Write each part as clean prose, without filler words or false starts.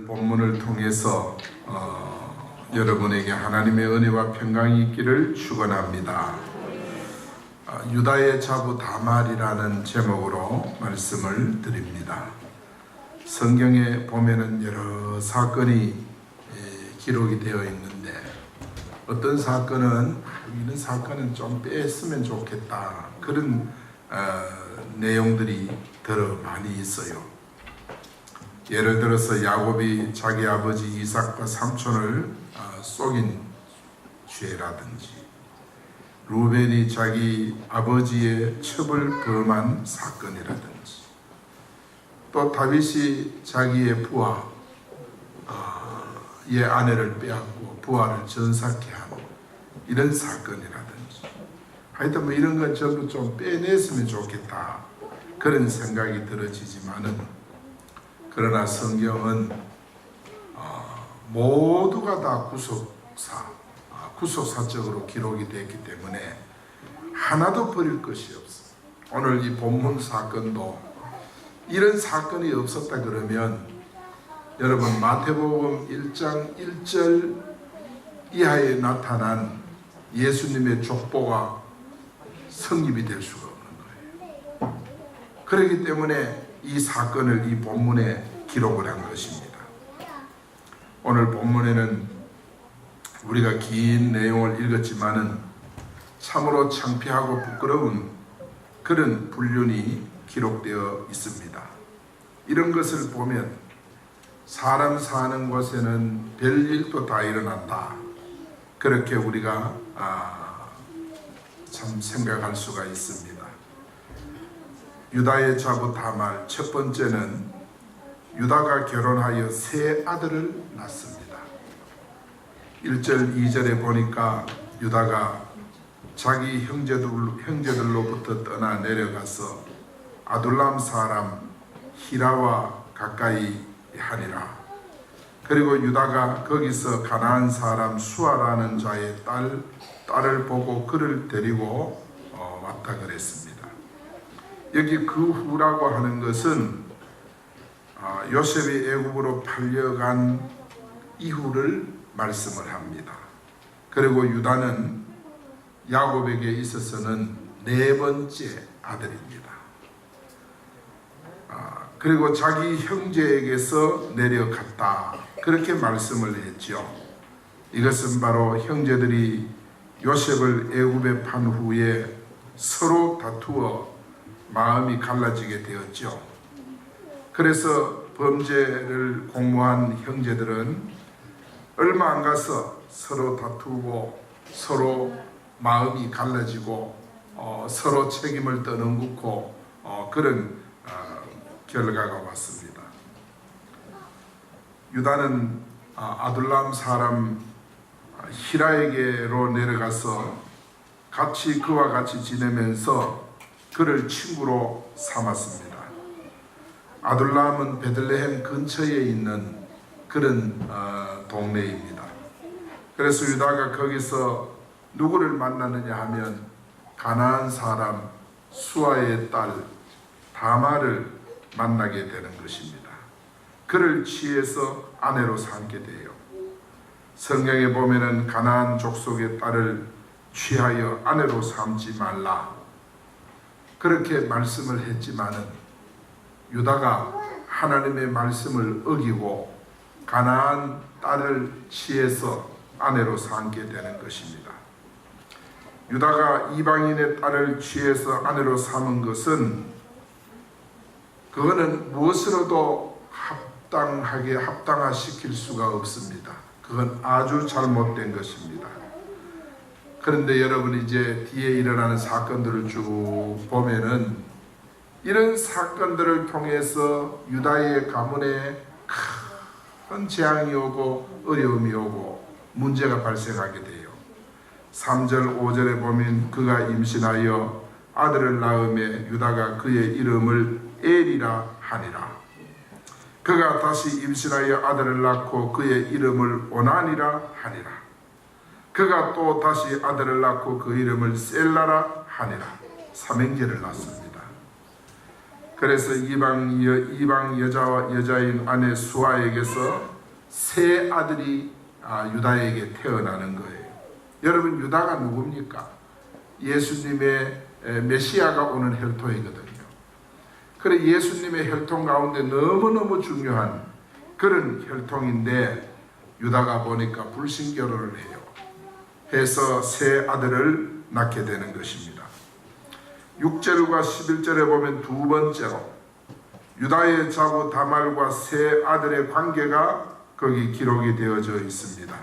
본문을 통해서 여러분에게 하나님의 은혜와 평강이 있기를 축원합니다. 유다의 자부 다말이라는 제목으로 말씀을 드립니다. 성경에 보면은 여러 사건이 기록이 되어 있는데 어떤 사건은 이런 사건은 좀 뺐으면 좋겠다 그런 내용들이 더 많이 있어요. 예를 들어서 야곱이 자기 아버지 이삭과 삼촌을 속인 죄라든지, 루벤이 자기 아버지의 첩을 범한 사건이라든지, 또 다윗이 자기의 부하 의 아내를 빼앗고 부하를 전사케 하는 이런 사건이라든지, 하여튼 뭐 이런 건 전부 좀 빼냈으면 좋겠다 그런 생각이 들어지지만은, 그러나 성경은 모두가 다 구속사적으로 기록이 되었기 때문에 하나도 버릴 것이 없어. 오늘 이 본문 사건도 이런 사건이 없었다 그러면 여러분 마태복음 1장 1절 이하에 나타난 예수님의 족보가 성립이 될 수가 없는 거예요. 그렇기 때문에 이 사건을 이 본문에 기록을 한 것입니다. 오늘 본문에는 우리가 긴 내용을 읽었지만은 참으로 창피하고 부끄러운 그런 불륜이 기록되어 있습니다. 이런 것을 보면 사람 사는 곳에는 별일도 다 일어난다, 그렇게 우리가 참 생각할 수가 있습니다. 유다의 자부 다말, 첫 번째는 유다가 결혼하여 세 아들을 낳습니다. 1절 2절에 보니까 유다가 자기 형제들로부터 떠나 내려가서 아둘람 사람 히라와 가까이 하니라. 그리고 유다가 거기서 가나안 사람 수아라는 자의 딸을 보고 그를 데리고 왔다 그랬습니다. 여기 그 후라고 하는 것은 요셉이 애굽으로 팔려간 이후를 말씀을 합니다. 그리고 유다는 야곱에게 있어서는 네 번째 아들입니다. 그리고 자기 형제에게서 내려갔다 그렇게 말씀을 했죠. 이것은 바로 형제들이 요셉을 애굽에 판 후에 서로 다투어 마음이 갈라지게 되었죠. 그래서 범죄를 공모한 형제들은 얼마 안 가서 서로 다투고 서로 마음이 갈라지고 서로 책임을 떠넘고 그런 결과가 왔습니다. 유다는 아둘람 사람 히라에게로 내려가서 그와 같이 지내면서 그를 친구로 삼았습니다. 아둘람은 베들레헴 근처에 있는 그런 동네입니다. 그래서 유다가 거기서 누구를 만나느냐 하면 가나안 사람 수아의 딸 다말을 만나게 되는 것입니다. 그를 취해서 아내로 삼게 돼요. 성경에 보면은 가나안 족속의 딸을 취하여 아내로 삼지 말라 그렇게 말씀을 했지만은 유다가 하나님의 말씀을 어기고 가나안 딸을 취해서 아내로 삼게 되는 것입니다. 유다가 이방인의 딸을 취해서 아내로 삼은 것은 그거는 무엇으로도 합당화시킬 수가 없습니다. 그건 아주 잘못된 것입니다. 그런데 여러분 이제 뒤에 일어나는 사건들을 쭉 보면은 이런 사건들을 통해서 유다의 가문에 큰 재앙이 오고 어려움이 오고 문제가 발생하게 돼요. 3절 5절에 보면 그가 임신하여 아들을 낳음에 유다가 그의 이름을 엘이라 하니라. 그가 다시 임신하여 아들을 낳고 그의 이름을 오난이라 하니라. 그가 또 다시 아들을 낳고 그 이름을 셀라라 하니라. 삼형제를 낳습니다. 그래서 이방 여자인 아내 수아에게서 세 아들이 유다에게 태어나는 거예요. 여러분, 유다가 누굽니까? 예수님의 메시아가 오는 혈통이거든요. 그래, 예수님의 혈통 가운데 너무너무 중요한 그런 혈통인데 유다가 보니까 불신결혼을 해요. 해서 세 아들을 낳게 되는 것입니다. 6절과 11절에 보면 두 번째로 유다의 자부 다말과 세 아들의 관계가 거기 기록이 되어져 있습니다.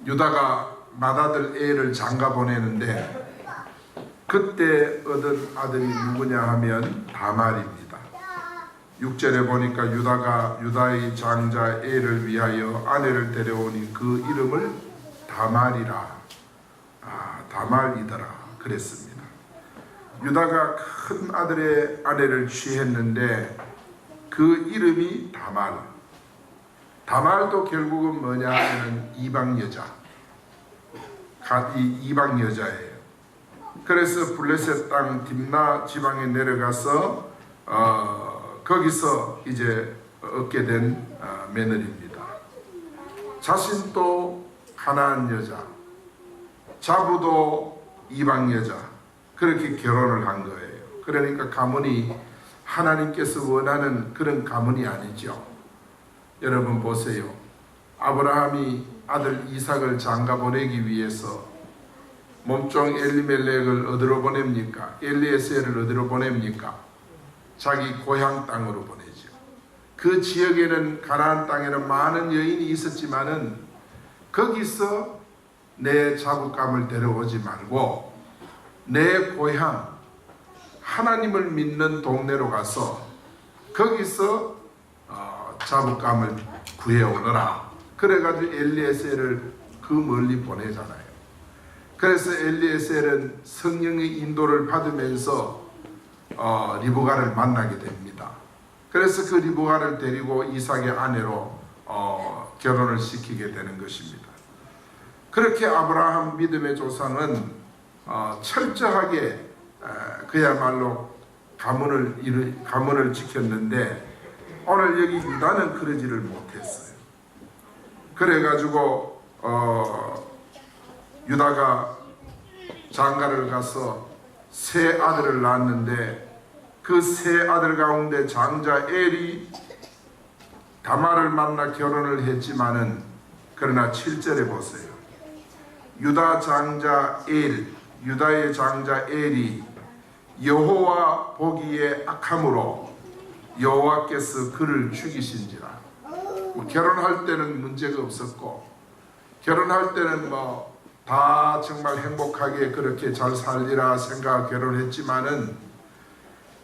유다가 맏아들 엘을 장가 보내는데 그때 얻은 아들이 누구냐 하면 다말입니다. 6절에 보니까 유다가 유다의 장자 엘을 위하여 아내를 데려오니 그 이름을 다말이라. 다말이더라 그랬습니다. 유다가 큰 아들의 아내를 취했는데 그 이름이 다말. 다말도 결국은 뭐냐 하면 이방 여자예요. 그래서 블레셋 땅 딥나 지방에 내려가서 거기서 이제 얻게 된 며느리입니다. 자신도 가나안 여자, 자부도 이방 여자, 그렇게 결혼을 한 거예요. 그러니까 가문이 하나님께서 원하는 그런 가문이 아니죠. 여러분 보세요. 아브라함이 아들 이삭을 장가 보내기 위해서 몸종 엘리멜렉을 어디로 보냅니까? 엘리에셀을 어디로 보냅니까? 자기 고향 땅으로 보내죠. 그 지역에는 가나안 땅에는 많은 여인이 있었지만은 거기서 내 자부감을 데려오지 말고 내 고향 하나님을 믿는 동네로 가서 거기서 자부감을 구해오너라. 그래가지고 엘리에셀을 그 멀리 보내잖아요. 그래서 엘리에셀은 성령의 인도를 받으면서 리브가를 만나게 됩니다. 그래서 그 리브가를 데리고 이삭의 아내로 결혼을 시키게 되는 것입니다. 그렇게 아브라함 믿음의 조상은 철저하게 그야말로 가문을 지켰는데 오늘 여기 유다는 그러지를 못했어요. 그래가지고 유다가 장가를 가서 세 아들을 낳았는데 그 세 아들 가운데 장자 엘이 다말을 만나 결혼을 했지만은 그러나 7절에 보세요. 유다의 장자 엘이 여호와 보기에 악함으로 여호와께서 그를 죽이신지라. 결혼할 때는 문제가 없었고 결혼할 때는 다 정말 행복하게 그렇게 잘 살리라 생각 결혼했지만은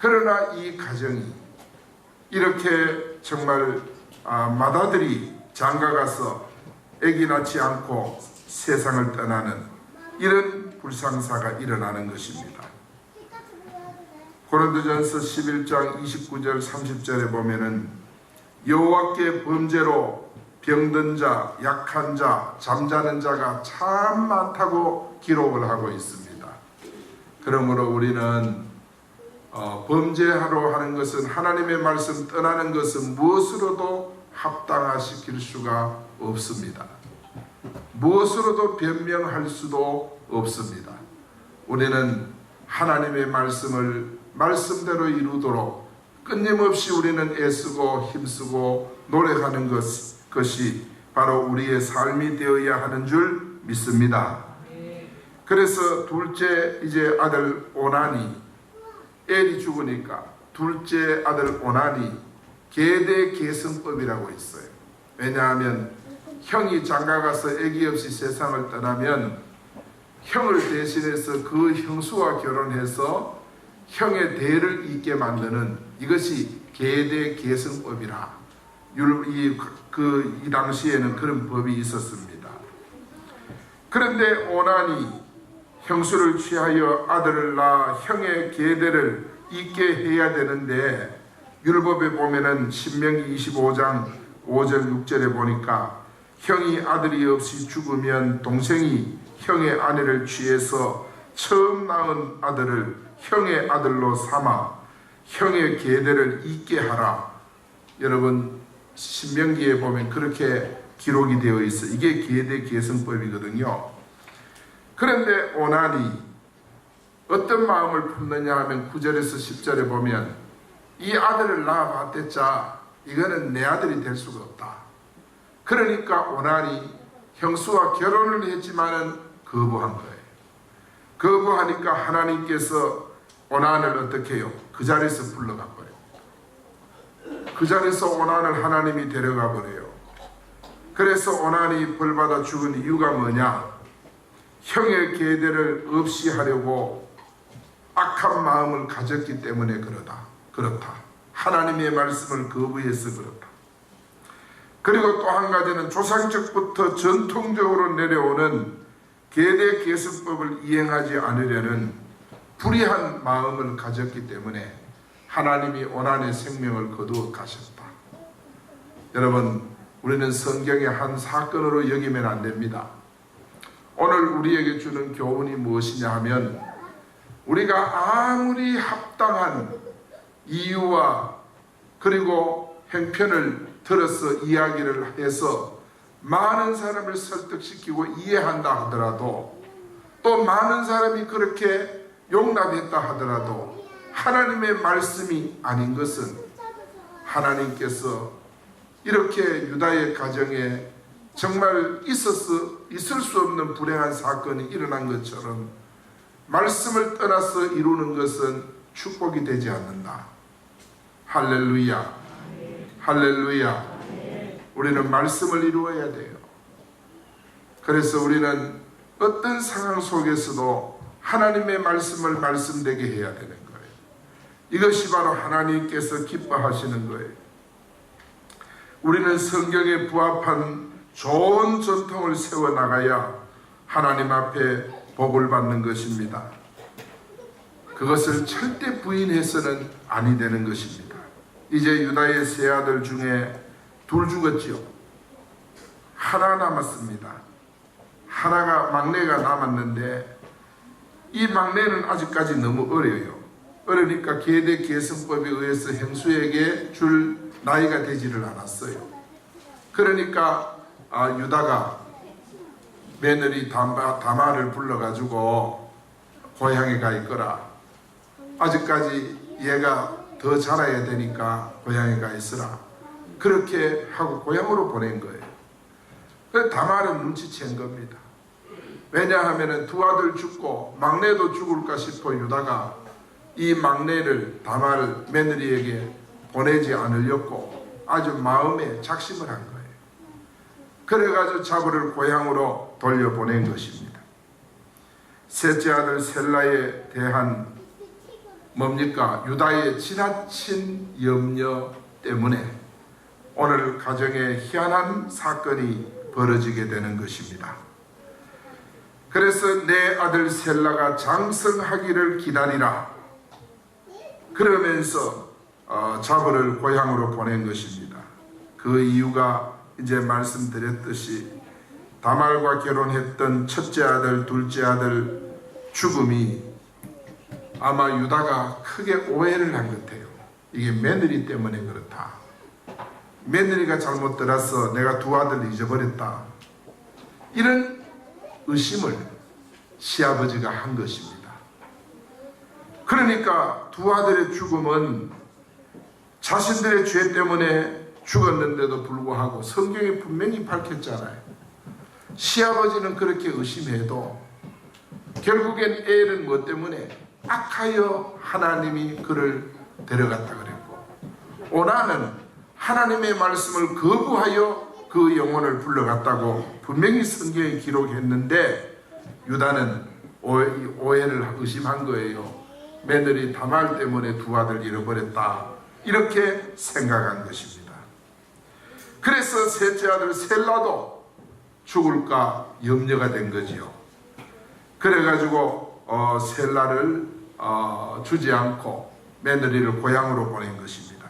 그러나 이 가정이 이렇게 정말 맏아들이 장가가서 아기 낳지 않고 세상을 떠나는 이런 불상사가 일어나는 것입니다. 고린도전서 11장 29절 30절에 보면은 여호와께 범죄로 병든 자, 약한 자, 잠자는 자가 참 많다고 기록을 하고 있습니다. 그러므로 우리는 범죄하러 하는 것은 하나님의 말씀 떠나는 것은 무엇으로도 합당화시킬 수가 없습니다. 무엇으로도 변명할 수도 없습니다. 우리는 하나님의 말씀을 말씀대로 이루도록 끊임없이 우리는 애쓰고 힘쓰고 노력하는 것이 바로 우리의 삶이 되어야 하는 줄 믿습니다. 그래서 둘째 이제 아들 오난이 엘이 죽으니까 둘째 아들 오난이 계대계승법이라고 있어요. 왜냐하면 형이 장가가서 아기 없이 세상을 떠나면 형을 대신해서 그 형수와 결혼해서 형의 대를 잇게 만드는 이것이 계대계승법이라. 이 당시에는 그런 법이 있었습니다. 그런데 오난이 형수를 취하여 아들을 낳아 형의 계대를 잇게 해야 되는데 율법에 보면은 신명기 25장 5절 6절에 보니까 형이 아들이 없이 죽으면 동생이 형의 아내를 취해서 처음 낳은 아들을 형의 아들로 삼아 형의 계대를 잇게 하라. 여러분 신명기에 보면 그렇게 기록이 되어 있어요. 이게 계대 계승법이거든요. 그런데 오난이 어떤 마음을 품느냐 하면 9절에서 10절에 보면 이 아들을 낳아봤댔자 이거는 내 아들이 될 수가 없다. 그러니까 오난이 형수와 결혼을 했지만은 거부한 거예요. 거부하니까 하나님께서 오난을 어떻게 해요? 그 자리에서 불러가 버려요. 그 자리에서 오난을 하나님이 데려가 버려요. 그래서 오난이 벌받아 죽은 이유가 뭐냐? 형의 계대를 없이 하려고 악한 마음을 가졌기 때문에 그렇다. 하나님의 말씀을 거부해서 그렇다. 그리고 또 한 가지는 조상적부터 전통적으로 내려오는 계대 계승법을 이행하지 않으려는 불의한 마음을 가졌기 때문에 하나님이 오난의 생명을 거두어 가셨다. 여러분, 우리는 성경의 한 사건으로 여기면 안 됩니다. 오늘 우리에게 주는 교훈이 무엇이냐 하면 우리가 아무리 합당한 이유와 그리고 행편을 들어서 이야기를 해서 많은 사람을 설득시키고 이해한다 하더라도 또 많은 사람이 그렇게 용납했다 하더라도 하나님의 말씀이 아닌 것은 하나님께서 이렇게 유다의 가정에 정말 있을 수 없는 불행한 사건이 일어난 것처럼 말씀을 떠나서 이루는 것은 축복이 되지 않는다. 할렐루야. 할렐루야. 우리는 말씀을 이루어야 돼요. 그래서 우리는 어떤 상황 속에서도 하나님의 말씀을 말씀되게 해야 되는 거예요. 이것이 바로 하나님께서 기뻐하시는 거예요. 우리는 성경에 부합한 좋은 전통을 세워나가야 하나님 앞에 복을 받는 것입니다. 그것을 절대 부인해서는 아니 되는 것입니다. 이제 유다의 세 아들 중에 둘 죽었지요. 하나 남았습니다. 하나가 막내가 남았는데 이 막내는 아직까지 너무 어려요. 어리니까 계대 계승법에 의해서 형수에게 줄 나이가 되지를 않았어요. 그러니까 유다가 며느리 다말을 불러가지고 고향에 가 있거라. 아직까지 얘가 더 자라야 되니까 고향에 가 있으라. 그렇게 하고 고향으로 보낸 거예요. 그래서 다말은 눈치챈 겁니다. 왜냐하면 두 아들 죽고 막내도 죽을까 싶어 유다가 이 막내를 다말 며느리에게 보내지 않으려고 아주 마음에 작심을 한 거예요. 그래가지고 자부를 고향으로 돌려보낸 것입니다. 셋째 아들 셀라에 대한 뭡니까? 유다의 지나친 염려 때문에 오늘 가정에 희한한 사건이 벌어지게 되는 것입니다. 그래서 내 아들 셀라가 장성하기를 기다리라. 그러면서 자부를 고향으로 보낸 것입니다. 그 이유가 이제 말씀드렸듯이 다말과 결혼했던 첫째 아들, 둘째 아들 죽음이 아마 유다가 크게 오해를 한 것 같아요. 이게 며느리 때문에 그렇다. 며느리가 잘못 들어서 내가 두 아들을 잊어버렸다. 이런 의심을 시아버지가 한 것입니다. 그러니까 두 아들의 죽음은 자신들의 죄 때문에 죽었는데도 불구하고 성경에 분명히 밝혔잖아요. 시아버지는 그렇게 의심해도 결국엔 엘은 뭐 때문에 악하여 하나님이 그를 데려갔다 그랬고, 오나는 하나님의 말씀을 거부하여 그 영혼을 불러갔다고 분명히 성경에 기록했는데 유다는 오해를 의심한 거예요. 며느리 다말 때문에 두 아들 잃어버렸다, 이렇게 생각한 것입니다. 그래서 셋째 아들 셀라도 죽을까 염려가 된 거지요. 그래가지고 셀라를 주지 않고 며느리를 고향으로 보낸 것입니다.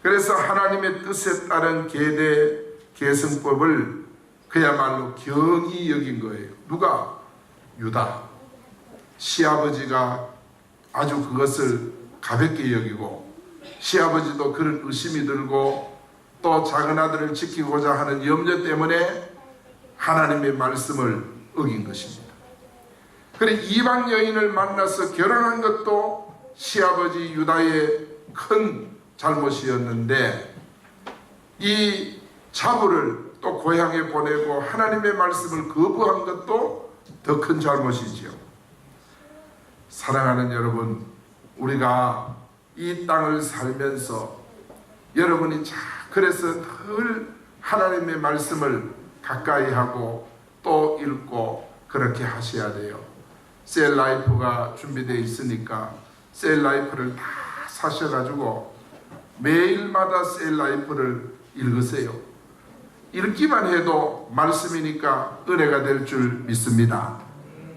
그래서 하나님의 뜻에 따른 계대 계승법을 그야말로 경히 여긴 거예요. 누가? 유다. 시아버지가 아주 그것을 가볍게 여기고 시아버지도 그런 의심이 들고 또 작은 아들을 지키고자 하는 염려 때문에 하나님의 말씀을 어긴 것입니다. 그래 이방 여인을 만나서 결혼한 것도 시아버지 유다의 큰 잘못이었는데 이 자부를 또 고향에 보내고 하나님의 말씀을 거부한 것도 더 큰 잘못이지요. 사랑하는 여러분, 우리가 이 땅을 살면서 여러분이 그래서 늘 하나님의 말씀을 가까이 하고 또 읽고 그렇게 하셔야 돼요. 셀라이프가 준비되어 있으니까 셀라이프를 다 사셔가지고 매일마다 셀라이프를 읽으세요. 읽기만 해도 말씀이니까 은혜가 될 줄 믿습니다.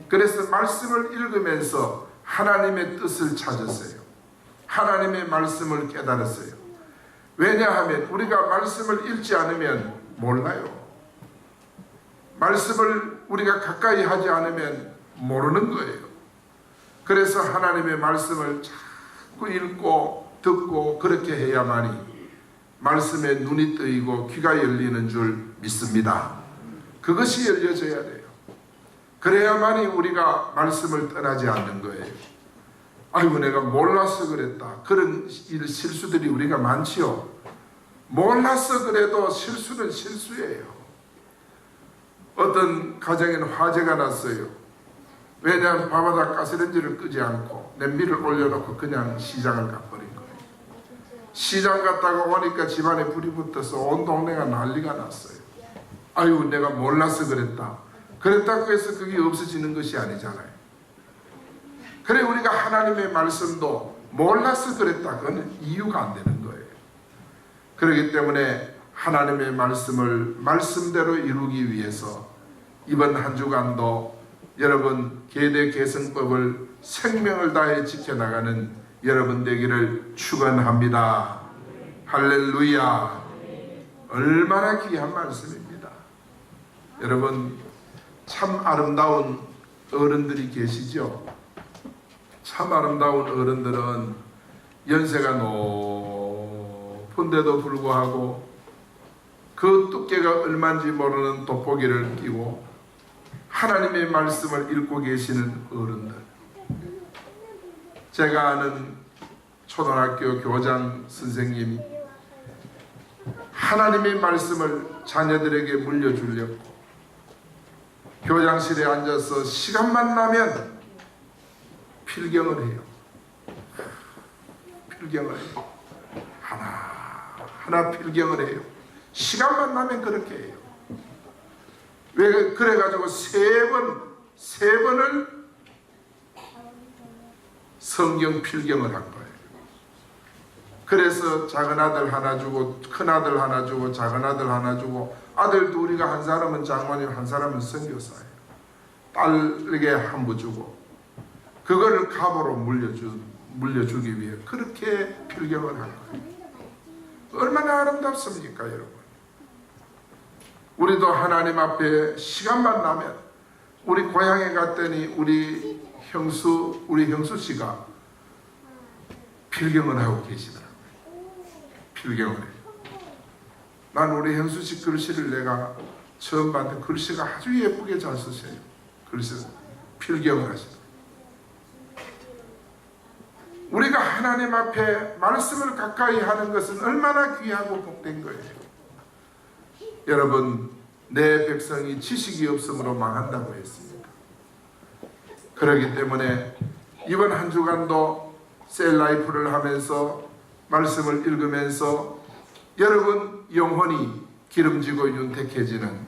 그래서 말씀을 읽으면서 하나님의 뜻을 찾았어요. 하나님의 말씀을 깨달았어요. 왜냐하면 우리가 말씀을 읽지 않으면 몰라요. 말씀을 우리가 가까이 하지 않으면 모르는 거예요. 그래서 하나님의 말씀을 자꾸 읽고 듣고 그렇게 해야만이 말씀에 눈이 뜨이고 귀가 열리는 줄 믿습니다. 그것이 열려져야 돼요. 그래야만이 우리가 말씀을 떠나지 않는 거예요. 아이고 내가 몰라서 그랬다. 그런 실수들이 우리가 많지요. 몰라서 그래도 실수는 실수예요. 어떤 가정에는 화재가 났어요. 왜냐하면 밥에다 가스레인지를 끄지 않고 냄비를 올려놓고 그냥 시장을 가버린 거예요. 시장 갔다가 오니까 집안에 불이 붙어서 온 동네가 난리가 났어요. 아이고 내가 몰라서 그랬다. 그랬다고 해서 그게 없어지는 것이 아니잖아요. 그래 우리가 하나님의 말씀도 몰라서 그랬다. 그건 이유가 안 되는 거예요. 그렇기 때문에 하나님의 말씀을 말씀대로 이루기 위해서 이번 한 주간도 여러분 계대 계승법을 생명을 다해 지켜나가는 여러분 되기를 축원합니다. 할렐루야. 얼마나 귀한 말씀입니다. 여러분 참 아름다운 어른들이 계시죠. 참 아름다운 어른들은 연세가 높은데도 불구하고 그 두께가 얼마인지 모르는 돋보기를 끼고 하나님의 말씀을 읽고 계시는 어른들. 제가 아는 초등학교 교장 선생님이 하나님의 말씀을 자녀들에게 물려주려고 교장실에 앉아서 시간만 나면 필경을 해요. 필경을 해요. 하나 필경을 해요. 시간만 나면 그렇게 해요. 왜 그래가지고 세 번을 성경 필경을 한 거예요. 그래서 작은 아들 하나 주고 큰 아들 하나 주고 작은 아들 하나 주고 아들도 우리가 한 사람은 장로님 한 사람은 선교사예요. 딸에게 한 부 주고 그거를 갑으로 물려주기 위해 그렇게 필경을 한 거예요. 얼마나 아름답습니까 여러분. 우리도 하나님 앞에 시간만 나면 우리 고향에 갔더니 우리 형수 씨가 필경을 하고 계시더라고요. 필경을 해요. 난 우리 형수 씨 글씨를 내가 처음 봤는데 글씨가 아주 예쁘게 잘 쓰세요. 글씨 필경을 하시더라고요. 우리가 하나님 앞에 말씀을 가까이 하는 것은 얼마나 귀하고 복된 거예요. 여러분, 내 백성이 지식이 없으므로 망한다고 했습니다. 그렇기 때문에 이번 한 주간도 셀라이프를 하면서 말씀을 읽으면서 여러분 영혼이 기름지고 윤택해지는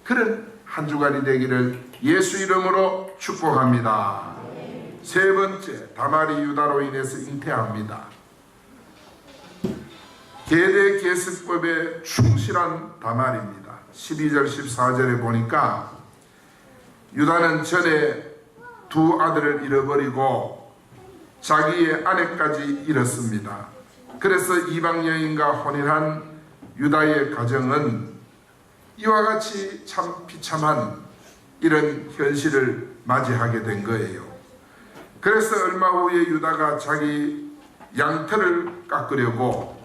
그런 한 주간이 되기를 예수 이름으로 축복합니다. 세 번째, 다말이 유다로 인해서 잉태합니다. 계대 계승법에 충실한 다말입니다. 12절 14절에 보니까 유다는 전에 두 아들을 잃어버리고 자기의 아내까지 잃었습니다. 그래서 이방 여인과 혼인한 유다의 가정은 이와 같이 참 비참한 이런 현실을 맞이하게 된 거예요. 그래서 얼마 후에 유다가 자기 양털을 깎으려고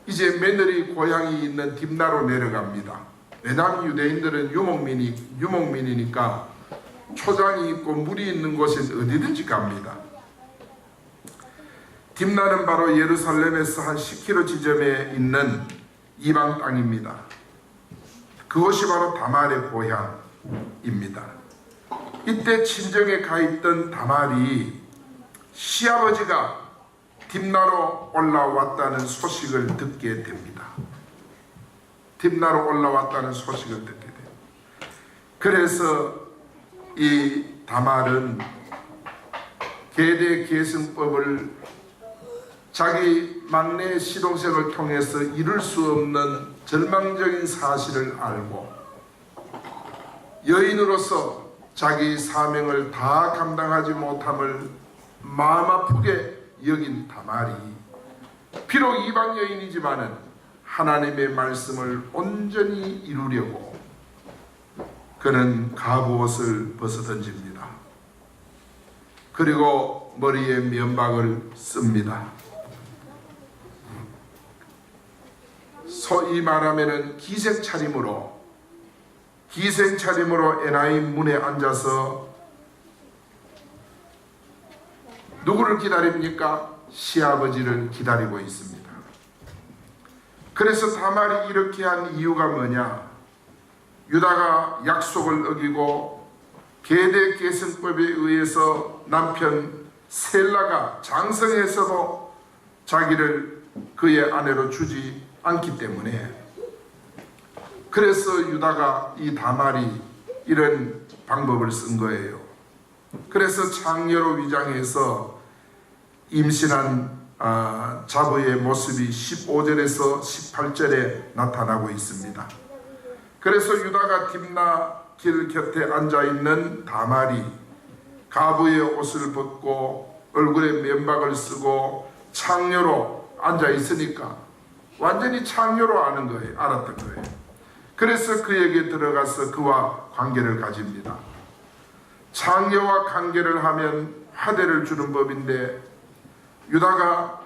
이제 며느리 고향이 있는 딥나로 내려갑니다. 왜냐하면 유대인들은 유목민이니까 초장이 있고 물이 있는 곳에 어디든지 갑니다. 딥나는 바로 예루살렘에서 한 10km 지점에 있는 이방 땅입니다. 그곳이 바로 다말의 고향입니다. 이때 친정에 가 있던 다말이 시아버지가 딥나로 올라왔다는 소식을 듣게 됩니다. 딥나로 올라왔다는 소식을 듣게 돼요. 그래서 이 다말은 계대 계승법을 자기 막내 시동생을 통해서 이룰 수 없는 절망적인 사실을 알고 여인으로서 자기 사명을 다 감당하지 못함을 마음 아프게 여긴 다말이 비록 이방 여인이지만은 하나님의 말씀을 온전히 이루려고 그는 갑옷을 벗어던집니다. 그리고 머리에 면박을 씁니다. 소위 말하면은 기생차림으로 에나임 문에 앉아서 누구를 기다립니까? 시아버지를 기다리고 있습니다. 그래서 다말이 이렇게 한 이유가 뭐냐? 유다가 약속을 어기고 계대 계승법에 의해서 남편 셀라가 장성해서도 자기를 그의 아내로 주지 않기 때문에 그래서 유다가 이 다말이 이런 방법을 쓴 거예요. 그래서 창녀로 위장해서 임신한 자부의 모습이 15절에서 18절에 나타나고 있습니다. 그래서 유다가 딥나 길 곁에 앉아있는 다말이 가부의 옷을 벗고 얼굴에 면박을 쓰고 창녀로 앉아있으니까 완전히 창녀로 알았던 거예요. 그래서 그에게 들어가서 그와 관계를 가집니다. 창녀와 관계를 하면 화대를 주는 법인데 유다가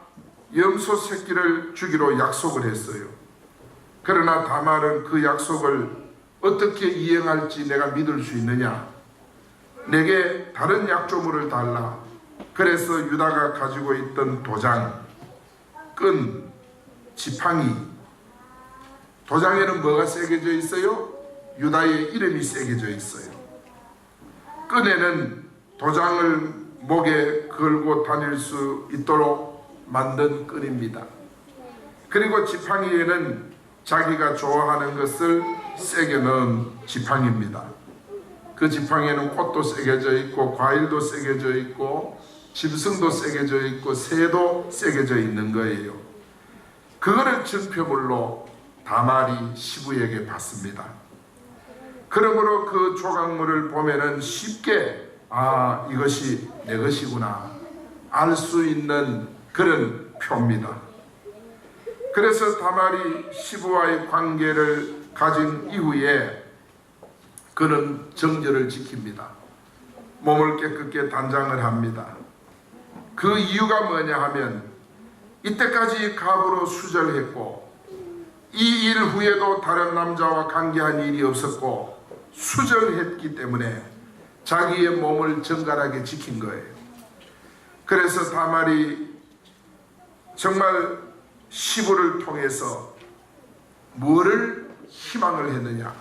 염소 새끼를 주기로 약속을 했어요. 그러나 다말은 그 약속을 어떻게 이행할지 내가 믿을 수 있느냐? 내게 다른 약조물을 달라. 그래서 유다가 가지고 있던 도장, 끈, 지팡이, 도장에는 뭐가 새겨져 있어요? 유다의 이름이 새겨져 있어요. 끈에는 도장을 목에 걸고 다닐 수 있도록 만든 끈입니다. 그리고 지팡이에는 자기가 좋아하는 것을 새겨 넣은 지팡이입니다. 그 지팡이에는 꽃도 새겨져 있고 과일도 새겨져 있고 짐승도 새겨져 있고 새도 새겨져 있는 거예요. 그거를 증표물로 다말이 시부에게 받습니다. 그러므로 그 조각물을 보면은 쉽게 이것이 내 것이구나 알 수 있는 그런 표입니다. 그래서 다말이 시부와의 관계를 가진 이후에 그는 정절을 지킵니다. 몸을 깨끗게 단장을 합니다. 그 이유가 뭐냐 하면 이때까지 갑으로 수절했고 이 일 후에도 다른 남자와 관계한 일이 없었고 수절했기 때문에 자기의 몸을 정갈하게 지킨 거예요. 그래서 다말이 정말 시부를 통해서 뭐를 희망을 했느냐?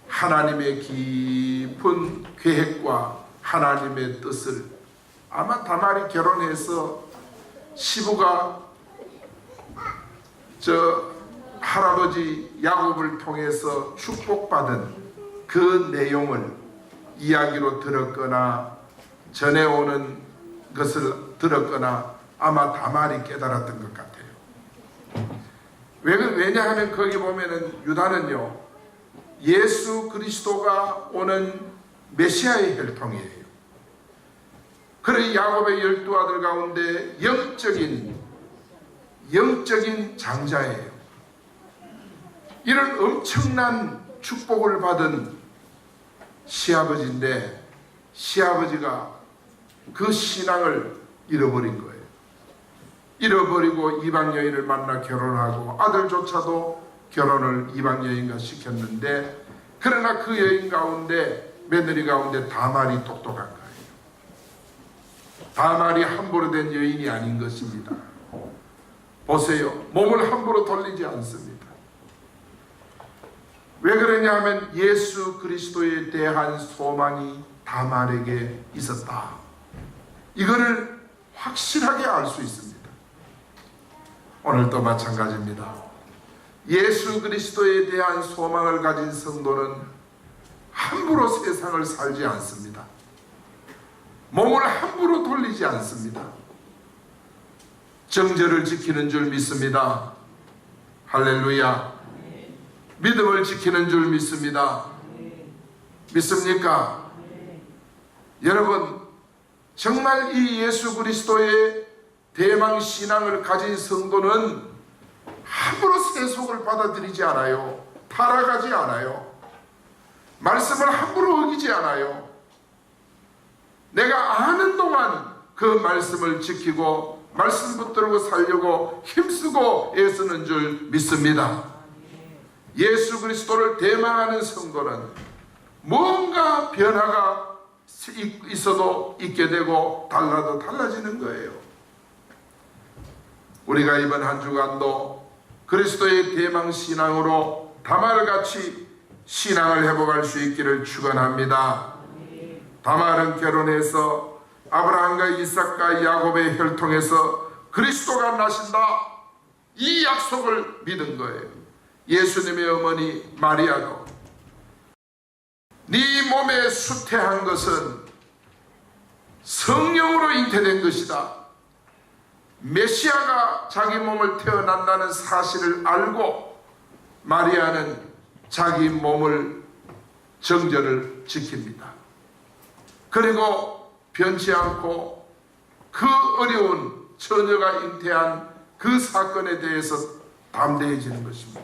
하나님의 깊은 계획과 하나님의 뜻을 아마 다말이 결혼해서 시부가 할아버지 야곱을 통해서 축복받은 그 내용을 이야기로 들었거나 전해오는 것을 들었거나 아마 다말이 깨달았던 것 같아요. 왜냐하면 거기 보면은 유다는요 예수 그리스도가 오는 메시아의 혈통이에요. 그래 야곱의 12 아들 가운데 영적인 영적인 장자예요. 이런 엄청난 축복을 받은 시아버지인데 시아버지가 그 신앙을 잃어버린 거예요. 잃어버리고 이방 여인을 만나 결혼하고 아들조차도 결혼을 이방 여인과 시켰는데, 그러나 그 여인 가운데, 며느리 가운데 다말이 똑똑한 거예요. 다말이 함부로 된 여인이 아닌 것입니다. 보세요. 몸을 함부로 돌리지 않습니다. 왜 그러냐 하면 예수 그리스도에 대한 소망이 다말에게 있었다. 이거를 확실하게 알 수 있습니다. 오늘도 마찬가지입니다. 예수 그리스도에 대한 소망을 가진 성도는 함부로 세상을 살지 않습니다. 몸을 함부로 돌리지 않습니다. 정절을 지키는 줄 믿습니다. 할렐루야. 믿음을 지키는 줄 믿습니다. 믿습니까? 여러분, 정말 이 예수 그리스도의 대망 신앙을 가진 성도는 함부로 세속을 받아들이지 않아요. 타락하지 않아요. 말씀을 함부로 어기지 않아요. 내가 아는 동안 그 말씀을 지키고 말씀 붙들고 살려고 힘쓰고 애쓰는 줄 믿습니다. 예수 그리스도를 대망하는 성도는 뭔가 변화가 있어도 있게 되고 달라도 달라지는 거예요. 우리가 이번 한 주간도 그리스도의 대망 신앙으로 다말같이 신앙을 회복할 수 있기를 축원합니다. 다말은 결혼해서 아브라함과 이삭과 야곱의 혈통에서 그리스도가 나신다, 이 약속을 믿은 거예요. 예수님의 어머니 마리아도 네 몸에 수태한 것은 성령으로 잉태된 것이다. 메시아가 자기 몸을 태어난다는 사실을 알고 마리아는 자기 몸을 정절을 지킵니다. 그리고 변치 않고 그 어려운 처녀가 잉태한 그 사건에 대해서 담대해지는 것입니다.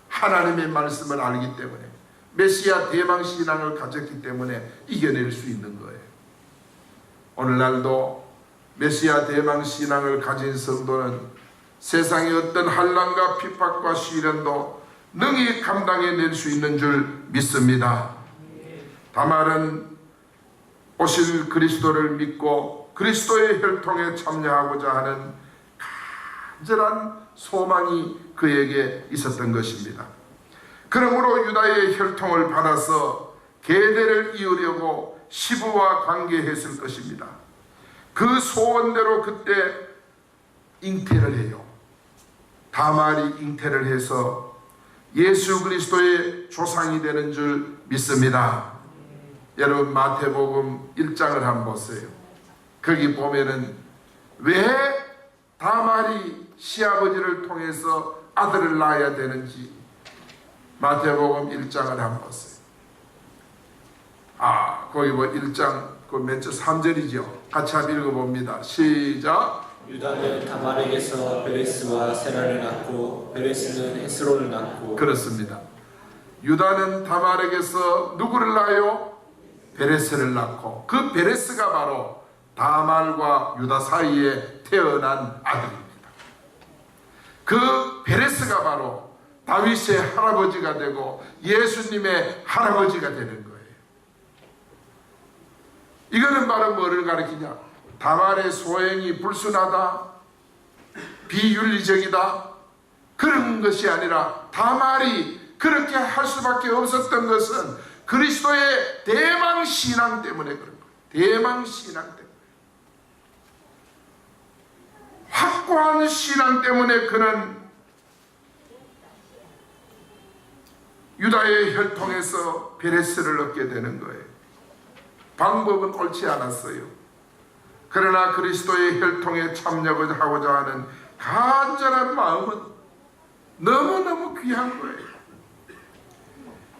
하나님의 말씀을 알기 때문에, 메시아 대망 신앙을 가졌기 때문에 이겨낼 수 있는 거예요. 오늘날도 메시아 대망 신앙을 가진 성도는 세상의 어떤 환난과 핍박과 시련도 능히 감당해낼 수 있는 줄 믿습니다. 다말은 오실 그리스도를 믿고 그리스도의 혈통에 참여하고자 하는 간절한 소망이 그에게 있었던 것입니다. 그러므로 유다의 혈통을 받아서 계대를 이으려고 시부와 관계했을 것입니다. 그 소원대로 그때 잉태를 해요. 다말이 잉태를 해서 예수 그리스도의 조상이 되는 줄 믿습니다. 여러분, 마태복음 1장을 한번 보세요. 거기 보면은 왜 다말이 시아버지를 통해서 아들을 낳아야 되는지 마태복음 1장을 한번 보세요. 거기 뭐 1장 그 맨 처음 3절이죠. 같이 한번 읽어봅니다. 시작. 유다는 다말에게서 베레스와 세라를 낳고 베레스는 헤스론을 낳고. 그렇습니다. 유다는 다말에게서 누구를 낳아요? 베레스를 낳고, 그 베레스가 바로 다말과 유다 사이에 태어난 아들입니다. 그 베레스가 바로 다윗의 할아버지가 되고 예수님의 할아버지가 되는 거예요. 이거는 바로 뭐를 가리키냐? 다말의 소행이 불순하다, 비윤리적이다, 그런 것이 아니라 다말이 그렇게 할 수밖에 없었던 것은 그리스도의 대망 신앙 때문에 그런 거예요. 대망 신앙 때문에, 확고한 신앙 때문에 그는 유다의 혈통에서 베레스를 얻게 되는 거예요. 방법은 옳지 않았어요. 그러나 그리스도의 혈통에 참여하고자 하는 간절한 마음은 너무너무 귀한 거예요.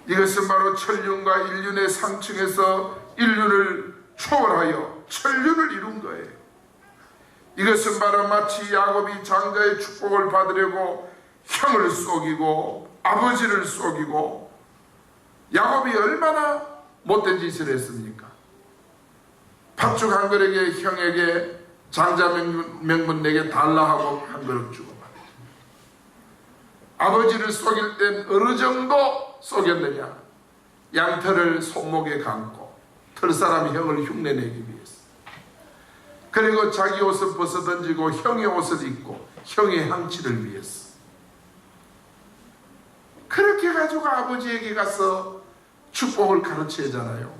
이것은 바로 천륜과 인륜의 상층에서 인륜을 초월하여 천륜을 이룬 거예요. 이것은 바로 마치 야곱이 장자의 축복을 받으려고 형을 속이고 아버지를 속이고, 야곱이 얼마나 못된 짓을 했습니까? 팥죽 한 그릇에 형에게 장자 명분 내게 달라 하고 한 그릇 주고 말이죠. 아버지를 속일 땐 어느 정도 속였느냐? 양털을 손목에 감고 털사람 형을 흉내내기 위해서, 그리고 자기 옷을 벗어던지고 형의 옷을 입고 형의 향치를 위해서, 그렇게 가지고 아버지에게 가서 축복을 가르치잖아요.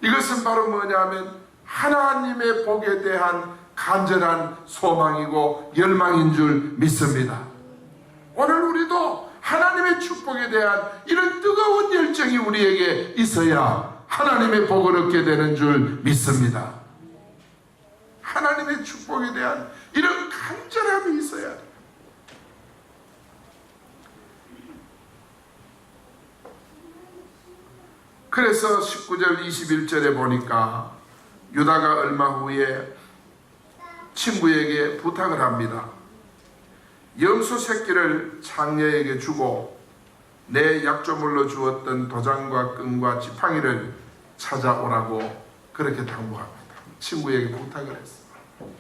이것은 바로 뭐냐면 하나님의 복에 대한 간절한 소망이고 열망인 줄 믿습니다. 오늘 우리도 하나님의 축복에 대한 이런 뜨거운 열정이 우리에게 있어야 하나님의 복을 얻게 되는 줄 믿습니다. 하나님의 축복에 대한 이런 간절함이 있어야 돼요. 그래서 19절 21절에 보니까 유다가 얼마 후에 친구에게 부탁을 합니다. 염소 새끼를 장녀에게 주고 내 약조물로 주었던 도장과 끈과 지팡이를 찾아오라고 그렇게 당부합니다. 친구에게 부탁을 했어요.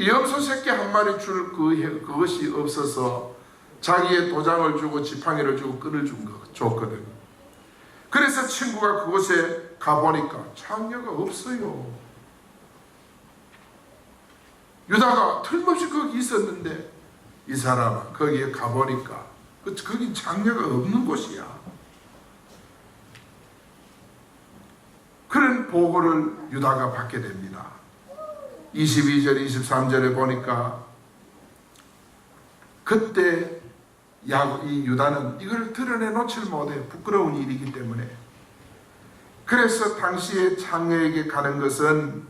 염소 새끼 한 마리 줄 그것이 없어서 자기의 도장을 주고 지팡이를 주고 끈을 줬거든요. 그래서 친구가 그곳에 가보니까 장녀가 없어요. 유다가 틀림없이 거기 있었는데 이 사람은 거기에 가보니까 거기 장녀가 없는 곳이야. 그런 보고를 유다가 받게 됩니다. 22절 23절에 보니까 그때 이 유다는 이걸 드러내놓질 못해. 부끄러운 일이기 때문에. 그래서 당시에 장녀에게 가는 것은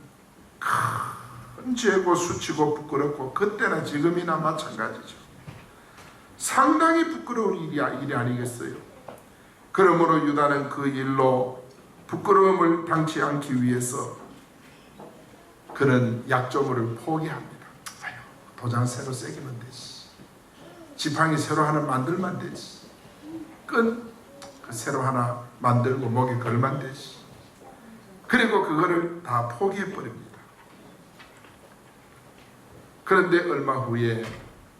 큰 죄고 수치고 부끄럽고, 그때나 지금이나 마찬가지죠. 상당히 부끄러운 일이 아니겠어요. 그러므로 유다는 그 일로 부끄러움을 당치 않기 위해서 그런 약조물을 포기합니다. 아유, 도장 새로 새기면 되지, 지팡이 새로 하나 만들면 되지, 끈 새로 하나 만들고 목에 걸면 되지. 그리고 그거를 다 포기해버립니다. 그런데 얼마 후에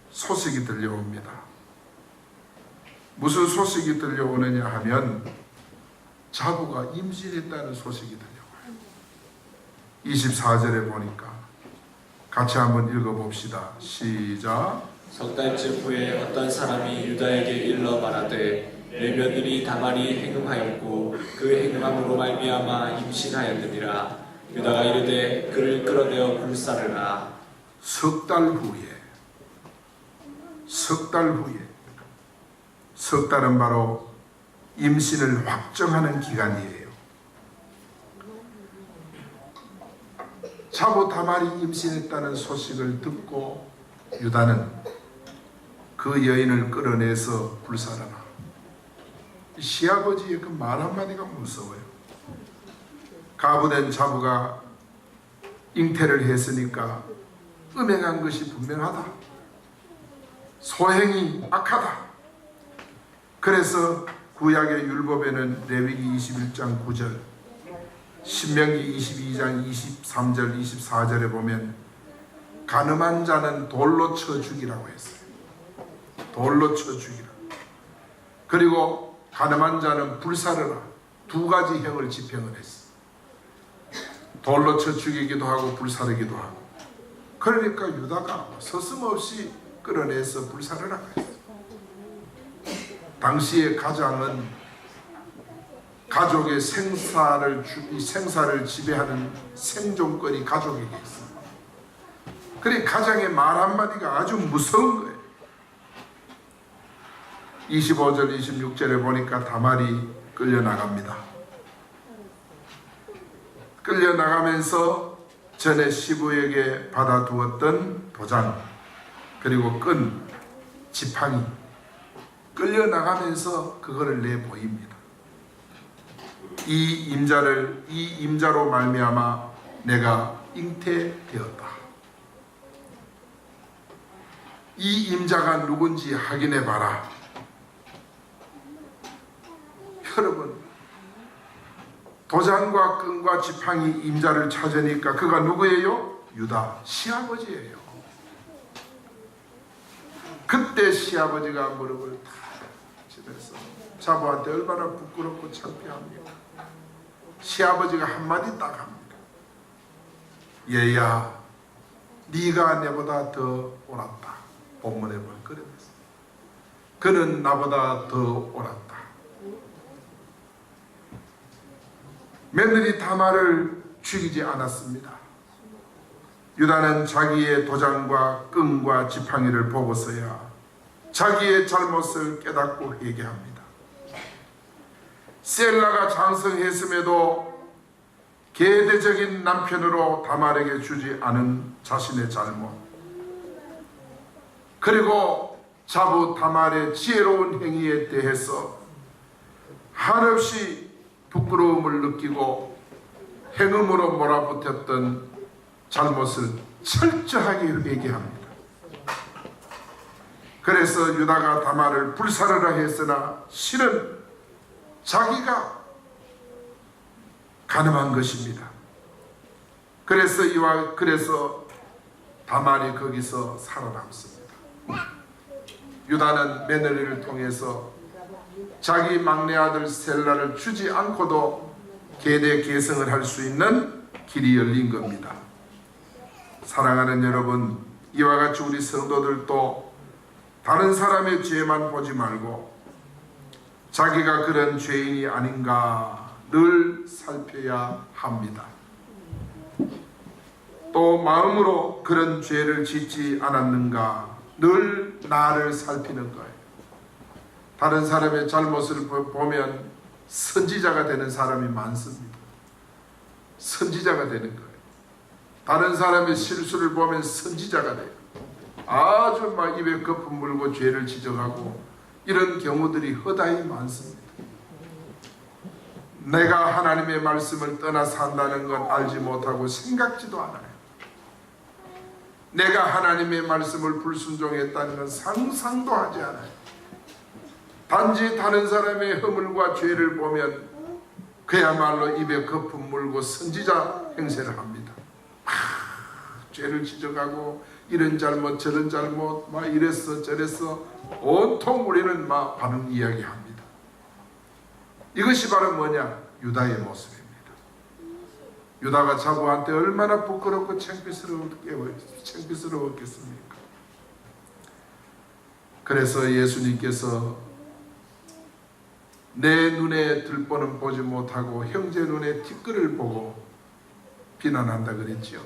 소식이 들려옵니다. 무슨 소식이 들려오느냐 하면 자부가 임신했다는 소식이 들려와요. 24절에 보니까 같이 한번 읽어봅시다. 시작. 석 달쯤 후에 어떤 사람이 유다에게 일러 말하되 내 며느리 다말이 행음하였고 그 행음함으로 말미암아 임신하였느니라. 유다가 이르되 그를 끌어내어 불사르라. 석 달 후에, 석 달은 바로 임신을 확정하는 기간이에요. 자부 다말이 임신했다는 소식을 듣고 유다는 그 여인을 끌어내서 불사르라. 시아버지의 그 말 한마디가 무서워요. 가부된 자부가 잉태를 했으니까 음행한 것이 분명하다. 소행이 악하다. 그래서 구약의 율법에는 레위기 21장 9절, 신명기 22장 23절 24절에 보면 간음한 자는 돌로 쳐 죽이라고 했어요. 돌로 쳐 죽이라. 그리고 간음한 자는 불사르라. 두 가지 형을 집행을 했어. 돌로 쳐 죽이기도 하고 불사르기도 하고. 그러니까 유다가 서슴없이 끌어내서 불사르라고 했어. 당시의 가장은 가족의 생사를 지배하는 생존권이 가족에게 있어. 그래 가장의 말 한마디가 아주 무서운 거예요. 25절 26절에 보니까 다말이 끌려나갑니다. 끌려나가면서 전에 시부에게 받아두었던 도장, 그리고 끈, 지팡이, 끌려나가면서 그거를 내보입니다. 이 임자로 말미암아 내가 잉태되었다. 이 임자가 누군지 확인해 봐라. 여러분, 도장과 끈과 지팡이 임자를 찾으니까 그가 누구예요? 유다, 시아버지예요. 그때 시아버지가 무릎을 다 집에서 자부한테 얼마나 부끄럽고 창피합니까? 시아버지가 한마디 딱 합니다. 얘야, 네가 내보다 더 옳았다. 본문에 보면 그래 됐어. 그는 나보다 더 옳았다. 며느리 다말을 죽이지 않았습니다. 유다는 자기의 도장과 끈과 지팡이를 보고서야 자기의 잘못을 깨닫고 회개합니다. 셀라가 장성했음에도 계대적인 남편으로 다말에게 주지 않은 자신의 잘못, 그리고 자부 다말의 지혜로운 행위에 대해서 한없이 부끄러움을 느끼고 행음으로 몰아붙였던 잘못을 철저하게 회개합니다. 그래서 유다가 다말을 불사르라 했으나 실은 자기가 가늠한 것입니다. 그래서 다말이 거기서 살아남습니다. 유다는 며느리를 통해서 자기 막내 아들 셀라를 주지 않고도 계대 계승을 할 수 있는 길이 열린 겁니다. 사랑하는 여러분, 이와 같이 우리 성도들도 다른 사람의 죄만 보지 말고 자기가 그런 죄인이 아닌가 늘 살펴야 합니다. 또 마음으로 그런 죄를 짓지 않았는가 늘 나를 살피는 거예요. 다른 사람의 잘못을 보면 선지자가 되는 사람이 많습니다. 선지자가 되는 거예요. 다른 사람의 실수를 보면 선지자가 돼요. 아주 막 입에 거품 물고 죄를 지적하고 이런 경우들이 허다히 많습니다. 내가 하나님의 말씀을 떠나 산다는 건 알지 못하고 생각지도 않아요. 내가 하나님의 말씀을 불순종했다는 건 상상도 하지 않아요. 단지 다른 사람의 허물과 죄를 보면 그야말로 입에 거품 물고 선지자 행세를 합니다. 죄를 지적하고 이런 잘못 저런 잘못 막 이랬어 저랬어 온통 우리는 막 바른 이야기합니다. 이것이 바로 뭐냐? 유다의 모습입니다. 유다가 자부한테 얼마나 부끄럽고 창피스러웠겠습니까? 그래서 예수님께서 내 눈에 들보는 보지 못하고 형제 눈에 티끌을 보고 비난한다 그랬지요.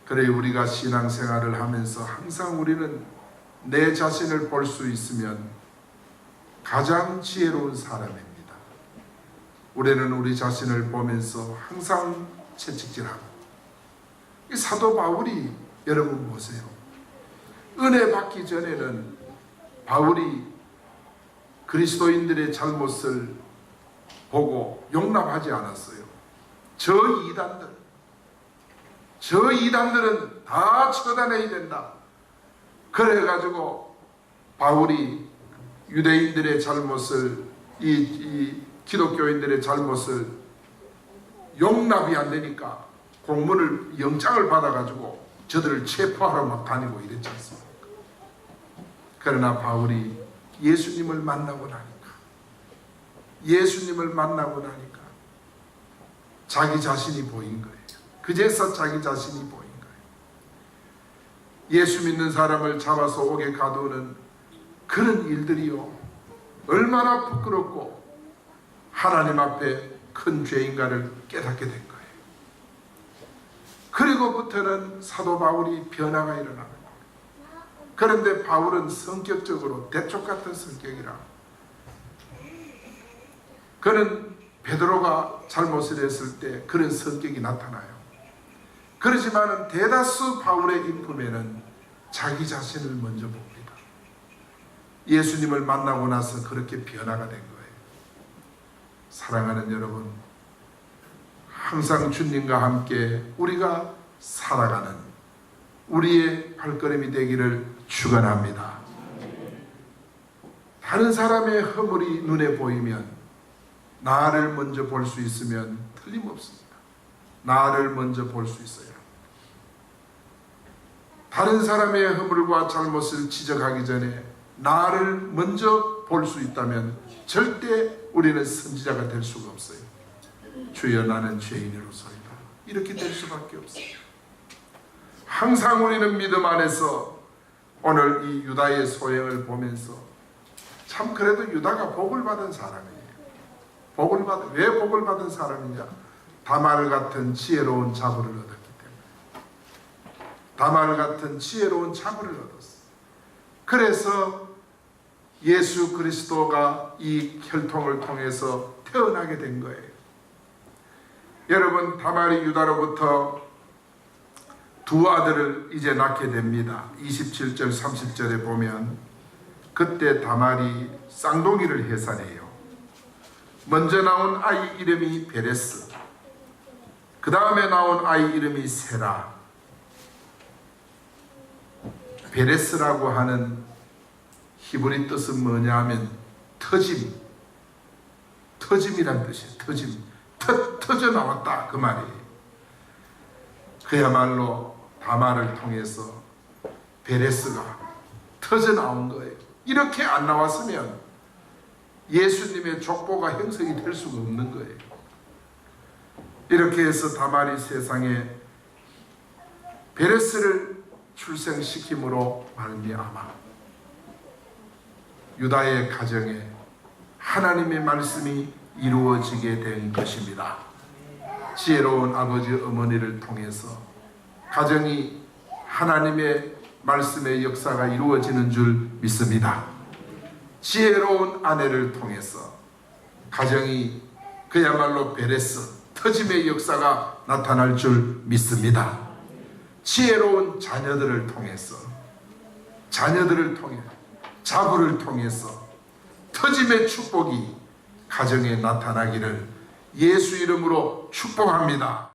그래, 우리가 신앙생활을 하면서 항상 우리는 내 자신을 볼 수 있으면 가장 지혜로운 사람입니다. 우리는 우리 자신을 보면서 항상 채찍질하고, 이 사도 바울이 여러분 보세요. 은혜 받기 전에는 바울이 그리스도인들의 잘못을 보고 용납하지 않았어요. 저 이단들은 다 처단해야 된다. 그래가지고 바울이 유대인들의 잘못을 이 기독교인들의 잘못을 용납이 안 되니까 영장을 받아가지고 저들을 체포하러 막 다니고 이랬지 않습니까? 그러나 바울이 예수님을 만나고 나니까 자기 자신이 보인 거예요. 그제서 자기 자신이 보인 거예요. 예수 믿는 사람을 잡아서 옥에 가두는 그런 일들이요, 얼마나 부끄럽고 하나님 앞에 큰 죄인가를 깨닫게 된 거예요. 그리고부터는 사도 바울이 변화가 일어나는 거예요. 그런데 바울은 성격적으로 대쪽 같은 성격이라, 그는 베드로가 잘못을 했을 때 그런 성격이 나타나요. 그렇지만 대다수 바울의 인품에는 자기 자신을 먼저 봅니다. 예수님을 만나고 나서 그렇게 변화가 된 거예요. 사랑하는 여러분, 항상 주님과 함께 우리가 살아가는 우리의 발걸음이 되기를 축원합니다. 다른 사람의 허물이 눈에 보이면 나를 먼저 볼 수 있으면 틀림없습니다. 나를 먼저 볼 수 있어야 합니다. 다른 사람의 허물과 잘못을 지적하기 전에 나를 먼저 볼 수 있다면 절대 우리는 선지자가 될 수가 없어요. 주여 나는 죄인으로서이다. 이렇게 될 수밖에 없어요. 항상 우리는 믿음 안에서 오늘 이 유다의 소행을 보면서 참 그래도 유다가 복을 받은 사람이에요. 왜 복을 받은 사람이냐? 다말 같은 지혜로운 자부를 얻었기 때문에. 다말 같은 지혜로운 자부를 얻었어요. 그래서 예수 그리스도가 이 혈통을 통해서 태어나게 된 거예요. 여러분, 다말이 유다로부터 두 아들을 이제 낳게 됩니다. 27절 30절에 보면 그때 다말이 쌍둥이를 해산해요. 먼저 나온 아이 이름이 베레스, 그 다음에 나온 아이 이름이 세라. 베레스라고 하는 히브리 뜻은 뭐냐 하면 터짐이란 뜻이에요. 터져 나왔다 그 말이에요. 그야말로 다말을 통해서 베레스가 터져 나온 거예요. 이렇게 안 나왔으면 예수님의 족보가 형성이 될 수가 없는 거예요. 이렇게 해서 다말이 세상에 베레스를 출생시킴으로 말미암아 유다의 가정에 하나님의 말씀이 이루어지게 된 것입니다. 지혜로운 아버지 어머니를 통해서 가정이 하나님의 말씀의 역사가 이루어지는 줄 믿습니다. 지혜로운 아내를 통해서 가정이 그야말로 베레스, 터짐의 역사가 나타날 줄 믿습니다. 지혜로운 자녀들을 통해서 자부를 통해서 터짐의 축복이 가정에 나타나기를 예수 이름으로 축복합니다.